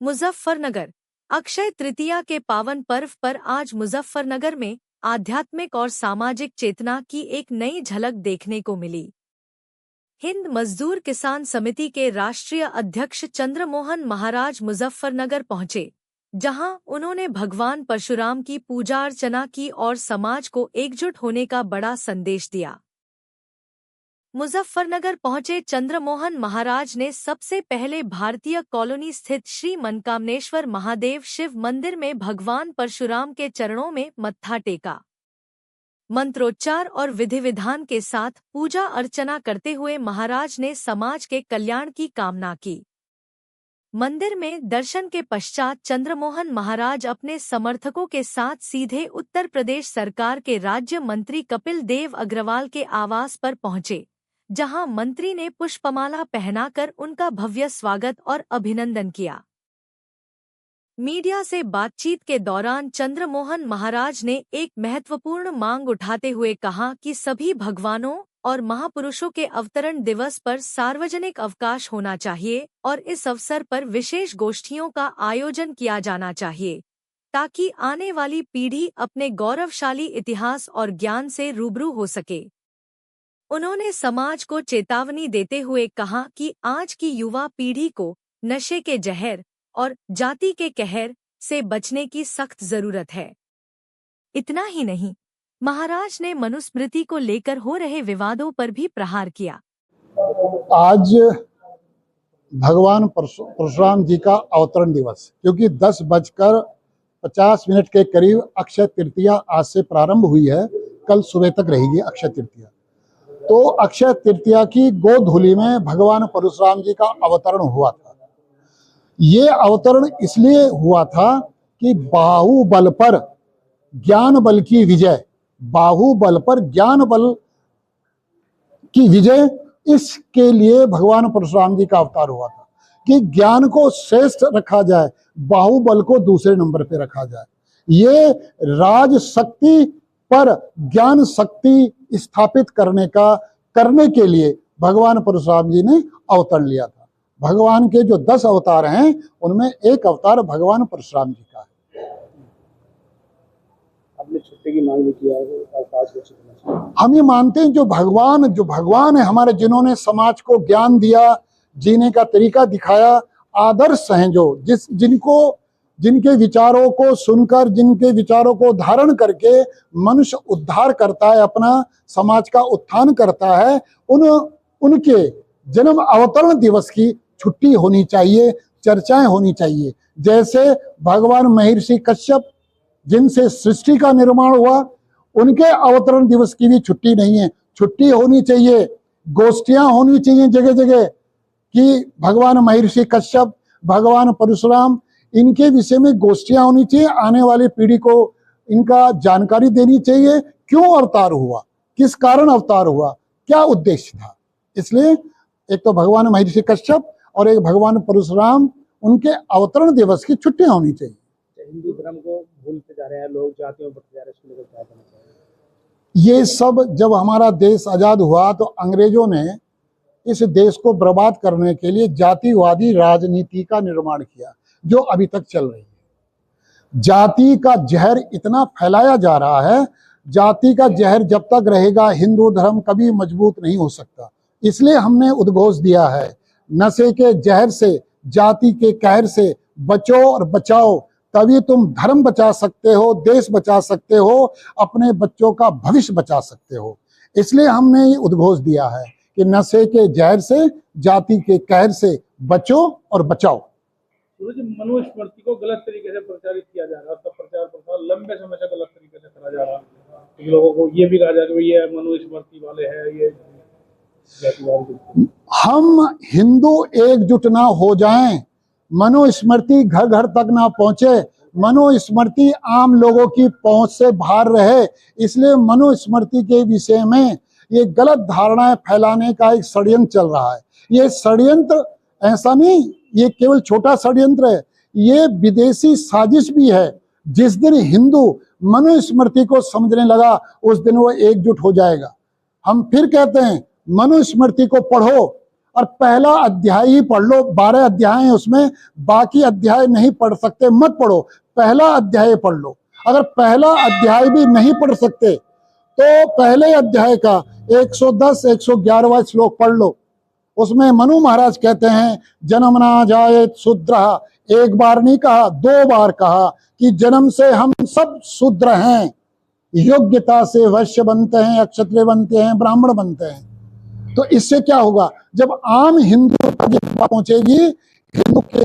मुजफ्फरनगर। अक्षय तृतीया के पावन पर्व पर आज मुजफ्फरनगर में आध्यात्मिक और सामाजिक चेतना की एक नई झलक देखने को मिली। हिंद मजदूर किसान समिति के राष्ट्रीय अध्यक्ष चंद्रमोहन महाराज मुजफ्फरनगर पहुंचे, जहां उन्होंने भगवान परशुराम की पूजा अर्चना की और समाज को एकजुट होने का बड़ा संदेश दिया। मुजफ्फरनगर पहुंचे चंद्रमोहन महाराज ने सबसे पहले भारतीय कॉलोनी स्थित श्री मनकामनेश्वर महादेव शिव मंदिर में भगवान परशुराम के चरणों में मत्था टेका। मंत्रोच्चार और विधि विधान के साथ पूजा अर्चना करते हुए महाराज ने समाज के कल्याण की कामना की। मंदिर में दर्शन के पश्चात चंद्रमोहन महाराज अपने समर्थकों के साथ सीधे उत्तर प्रदेश सरकार के राज्य मंत्री कपिल देव अग्रवाल के आवास पर पहुंचे, जहां मंत्री ने पुष्पमाला पहनाकर उनका भव्य स्वागत और अभिनंदन किया। मीडिया से बातचीत के दौरान चंद्रमोहन महाराज ने एक महत्वपूर्ण मांग उठाते हुए कहा कि सभी भगवानों और महापुरुषों के अवतरण दिवस पर सार्वजनिक अवकाश होना चाहिए और इस अवसर पर विशेष गोष्ठियों का आयोजन किया जाना चाहिए, ताकि आने वाली पीढ़ी अपने गौरवशाली इतिहास और ज्ञान से रूबरू हो सके। उन्होंने समाज को चेतावनी देते हुए कहा कि आज की युवा पीढ़ी को नशे के जहर और जाति के कहर से बचने की सख्त जरूरत है। इतना ही नहीं, महाराज ने मनुस्मृति को लेकर हो रहे विवादों पर भी प्रहार किया। आज भगवान परशुराम जी का अवतरण दिवस, क्योंकि 10:50 के करीब अक्षय तृतीया आज से प्रारंभ हुई है, कल सुबह तक रहेगी अक्षय तृतीया। तो अक्षय तृतीया की गोधूलि में भगवान परशुराम जी का अवतरण हुआ था। ये अवतरण इसलिए हुआ था कि बाहुबल पर ज्ञान बल की विजय, बाहुबल पर ज्ञान बल की विजय, इसके लिए भगवान परशुराम जी का अवतार हुआ था कि ज्ञान को श्रेष्ठ रखा जाए, बाहुबल को दूसरे नंबर पे रखा जाए। ये राज शक्ति पर ज्ञान शक्ति स्थापित करने के लिए भगवान परशुराम जी ने अवतरण लिया था। भगवान के जो 10 अवतार हैं, उनमें एक अवतार भगवान परशुराम जी का है। आपने छुट्टी की मांग भी किया है, हम ये मानते हैं जो भगवान है हमारे, जिन्होंने समाज को ज्ञान दिया, जीने का तरीका दिखाया, आदर्श हैं जिनके विचारों को सुनकर, जिनके विचारों को धारण करके मनुष्य उद्धार करता है, अपना समाज का उत्थान करता है, उनके जन्म अवतरण दिवस की छुट्टी होनी चाहिए, चर्चाएं होनी चाहिए। जैसे भगवान महर्षि कश्यप, जिनसे सृष्टि का निर्माण हुआ, उनके अवतरण दिवस की भी छुट्टी नहीं है, छुट्टी होनी चाहिए। गोष्ठियां होनी चाहिए जगह जगह कि भगवान महर्षि कश्यप, भगवान परशुराम, इनके विषय में गोष्ठियां होनी चाहिए। आने वाली पीढ़ी को इनका जानकारी देनी चाहिए, क्यों अवतार हुआ, किस कारण अवतार हुआ, क्या उद्देश्य था। इसलिए एक तो भगवान महर्षि कश्यप और एक भगवान परशुराम, उनके अवतरण दिवस की छुट्टियां होनी चाहिए। हिंदू धर्म को भूलते जा रहे हैं लोग, जातियों पर जा रहे हैं, इसको लेकर क्या करना चाहिए? ये सब जब हमारा देश आजाद हुआ तो अंग्रेजों ने इस देश को बर्बाद करने के लिए जातिवादी राजनीति का निर्माण किया, जो अभी तक चल रही है। जाति का जहर इतना फैलाया जा रहा है, जाति का जहर जब तक रहेगा हिंदू धर्म कभी मजबूत नहीं हो सकता। इसलिए हमने उद्घोष दिया है, नशे के जहर से, जाति के कहर से बचो और बचाओ, तभी तुम धर्म बचा सकते हो, देश बचा सकते हो, अपने बच्चों का भविष्य बचा सकते हो। इसलिए हमने ये उद्घोष दिया है कि नशे के जहर से, जाति के कहर से बचो और बचाओ। मनुस्मृति को गलत तरीके से प्रचारित किया जा रहा है, उसका प्रचार प्रसार लंबे समय से गलत तरीके से करा जा रहा है। लोगों को ये भी कहा जा रहा है ये मनुस्मृति वाले हैं, ये। हम हिंदू एकजुट ना हो जाएं, मनुस्मृति घर घर तक ना पहुंचे, मनुस्मृति आम लोगों की पहुंच से बाहर रहे। इसलिए मनुस्मृति के विषय में ये गलत धारणाएं फैलाने का एक षड्यंत्र चल रहा है। ये षड्यंत्र ऐसा नहीं, ये केवल छोटा षड्यंत्र है, ये विदेशी साजिश भी है। जिस दिन हिंदू मनुस्मृति को समझने लगा, उस दिन वो एकजुट हो जाएगा। हम फिर कहते हैं मनुस्मृति को पढ़ो, और पहला अध्याय ही पढ़ लो, 12 अध्याय हैं उसमें, बाकी अध्याय नहीं पढ़ सकते मत पढ़ो, पहला अध्याय पढ़ लो। अगर पहला अध्याय भी नहीं पढ़ सकते तो पहले अध्याय का 110 111वां श्लोक पढ़ लो। उसमें मनु महाराज कहते हैं जन्मना जायेत शूद्रः, एक बार नहीं कहा, 2 बार कहा कि जन्म से हम सब शूद्र हैं, योग्यता से वैश्य बनते हैं, क्षत्रिय बनते हैं, ब्राह्मण बनते हैं। तो इससे क्या होगा, जब आम हिंदू तक ये बात पहुंचेगी, हिंदू के